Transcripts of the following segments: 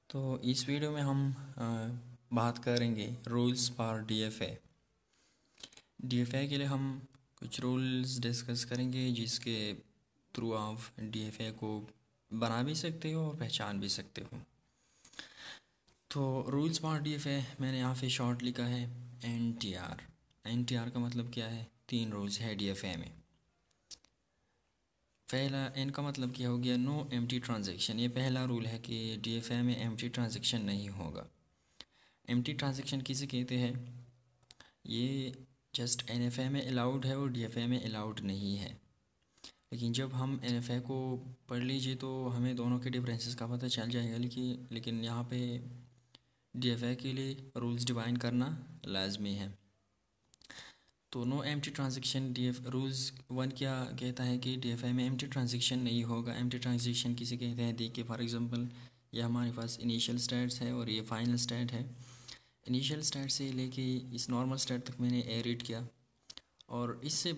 तो इस वीडियो में हम बात करेंगे रूल्स फॉर डीएफए। डीएफए के लिए हम कुछ रूल्स डिस्कस करेंगे जिसके थ्रू आप डीएफए को बना भी सकते हो और पहचान भी सकते हो। तो रूल्स फॉर डीएफए मैंने यहाँ पे शॉर्ट लिखा है एनटीआर। एनटीआर का मतलब क्या है? 3 रूल्स है डीएफए में। पहला एन का मतलब क्या हो गया? No empty transaction. ये पहला रूल है कि डीएफए में एम्प्टी ट्रांजैक्शन नहीं होगा। एम्प्टी ट्रांजैक्शन किसे कहते हैं? ये जस्ट एनएफए में अलाउड है और डीएफए में अलाउड नहीं है। लेकिन जब हम एनएफए को पढ़ लीजिए तो हमें दोनों के डिफरेंसेस का पता चल जाएगा। लेकिन यहाँ पे डीएफए के लिए रूल्स डिफाइन करना लाजमी है। तो no empty transaction DF rules 1 क्या कहता है कि डीएफए में एम्प्टी ट्रांजैक्शन नहीं होगा। एम्प्टी ट्रांजैक्शन किसे कहते हैं? देखिए फॉर एग्जांपल ये हमारे पास इनिशियल स्टेट्स है और ये फाइनल स्टेट है। इनिशियल स्टेट से लेके इस नॉर्मल स्टेट तक मैंने ए रीड किया और इसके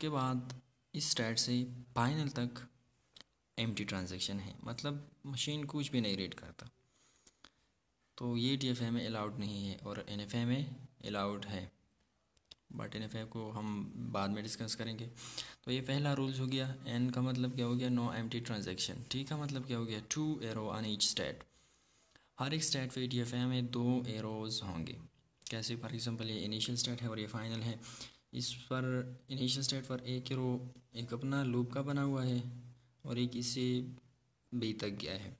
बाद इस स्टेट से फाइनल तक एम्प्टी ट्रांजैक्शन है, मतलब मशीन कुछ भी नहीं रीड करता। तो ये डीएफए में अलाउड नहीं है और एनएफए में अलाउड है, बट एनएफए को हम बाद में डिस्कस करेंगे। तो ये पहला रूल्स हो गया। एन का मतलब क्या हो गया? No empty transaction. टी का मतलब क्या हो गया? 2 एरो ऑन ईच स्टेट। हर एक स्टेट पे डीएफए में 2 एरोज होंगे। कैसे? फॉर एग्जांपल ये इनिशियल स्टेट है और ये फाइनल है। इस पर इनिशियल स्टेट पर एक एरो एक अपना लूप का बना हुआ है और एक इससे बी तक गया है,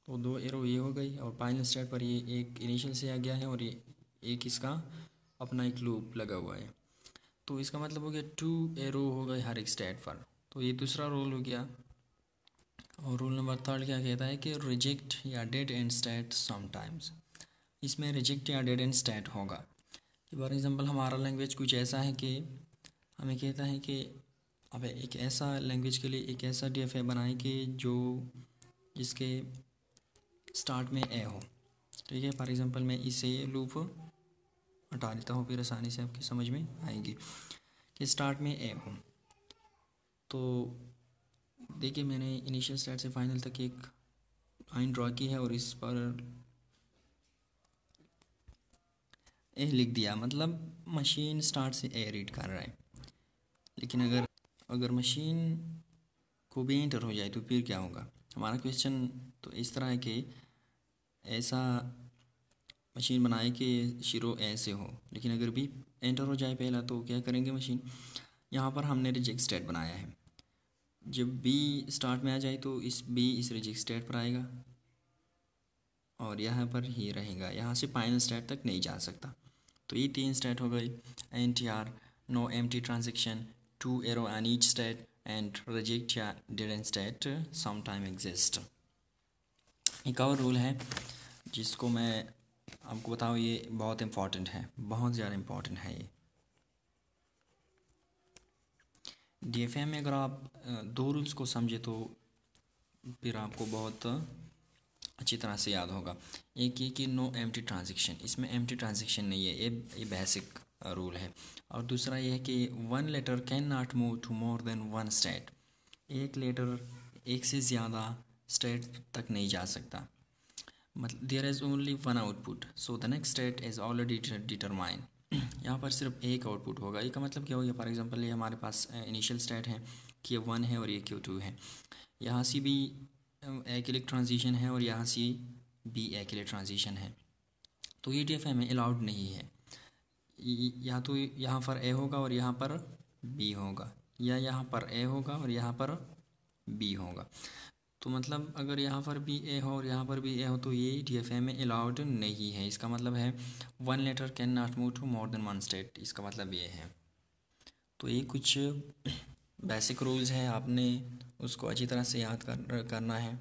तो 2 एरो ये हो गई। और फाइनल स्टेट पर ये एक इनिशियल से आ गया है और ये एक इसका अपना एक लूप लगा हुआ है। तो इसका मतलब हो गया 2 एरो हो गए हर एक स्टेट पर। तो ये दूसरा रूल हो गया। और रूल नंबर 3 क्या कहता है कि रिजेक्ट या डेड एंड स्टेट समटाइम्स। इसमें रिजेक्ट या डेड एंड स्टेट होगा। फॉर एग्जांपल हमारा लैंग्वेज कुछ ऐसा है कि हमें कहता है कि अब एक ऐसा लैंग्वेज के लिए एक ऐसा डीएफए बनाए कि जो जिसके स्टार्ट में ए हो। ठीक है, फॉर एग्जांपल मैं इसे लूप हटा देता हूँ, फिर आसानी से आपकी समझ में आएगी कि स्टार्ट में ए हो। तो देखिए मैंने इनिशियल स्टेट से फाइनल तक एक लाइन ड्रॉ की है और इस पर ए लिख दिया, मतलब मशीन स्टार्ट से ए रीड कर रहा है। लेकिन अगर मशीन को भी एंटर हो जाए तो फिर क्या होगा? हमारा क्वेश्चन तो इस तरह है कि ऐसा मशीन बनाए कि शुरू ए से हो, लेकिन अगर बी एंटर हो जाए पहला तो क्या करेंगे मशीन? यहाँ पर हमने रिजेक्ट स्टेट बनाया है। जब बी स्टार्ट में आ जाए तो इस रिजेक्ट स्टेट पर आएगा और यहाँ पर ही रहेगा, यहाँ से फाइनल स्टेट तक नहीं जा सकता। तो ये 3 स्टेट हो गई NTR, no empty transaction, 2 arrow on each state and reject या dead end state some time exist. एक और रूल है जिसको मैं आपको बताऊँ, ये बहुत इम्पॉर्टेंट है, बहुत ज़्यादा इम्पॉर्टेंट है। ये डीएफए में अगर आप 2 रूल्स को समझे तो फिर आपको बहुत अच्छी तरह से याद होगा। एक ये कि नो एम्प्टी ट्रांजैक्शन, इसमें एम्प्टी ट्रांजैक्शन नहीं है, ये बेसिक रूल है। और दूसरा ये है कि 1 letter can not move to more than 1 state. एक लेटर एक से ज़्यादा स्टेट तक नहीं जा सकता, मतलब there is only 1 output so the next state is already determine. यहाँ पर सिर्फ एक आउटपुट होगा। ये का मतलब क्या हो गया? फॉर एग्जांपल ये हमारे पास इनिशियल स्टेट है कि ये 1 है और ये Q2 है। यहाँ से भी ए के लिए ट्रांजिशन है और यहाँ से बी ए के लिए ट्रांजिशन है। तो ये डीएफए में अलाउड नहीं है। या तो यहाँ पर ए होगा और यहाँ पर बी होगा, या यहाँ पर ए होगा और यहाँ पर बी होगा। तो मतलब अगर यहाँ पर भी ए हो और यहाँ पर भी ए हो तो ये डीएफए में अलाउड नहीं है। इसका मतलब है 1 letter can not move to more than 1 state, इसका मतलब ये है। तो ये कुछ बेसिक रूल्स हैं, आपने उसको अच्छी तरह से याद करना है।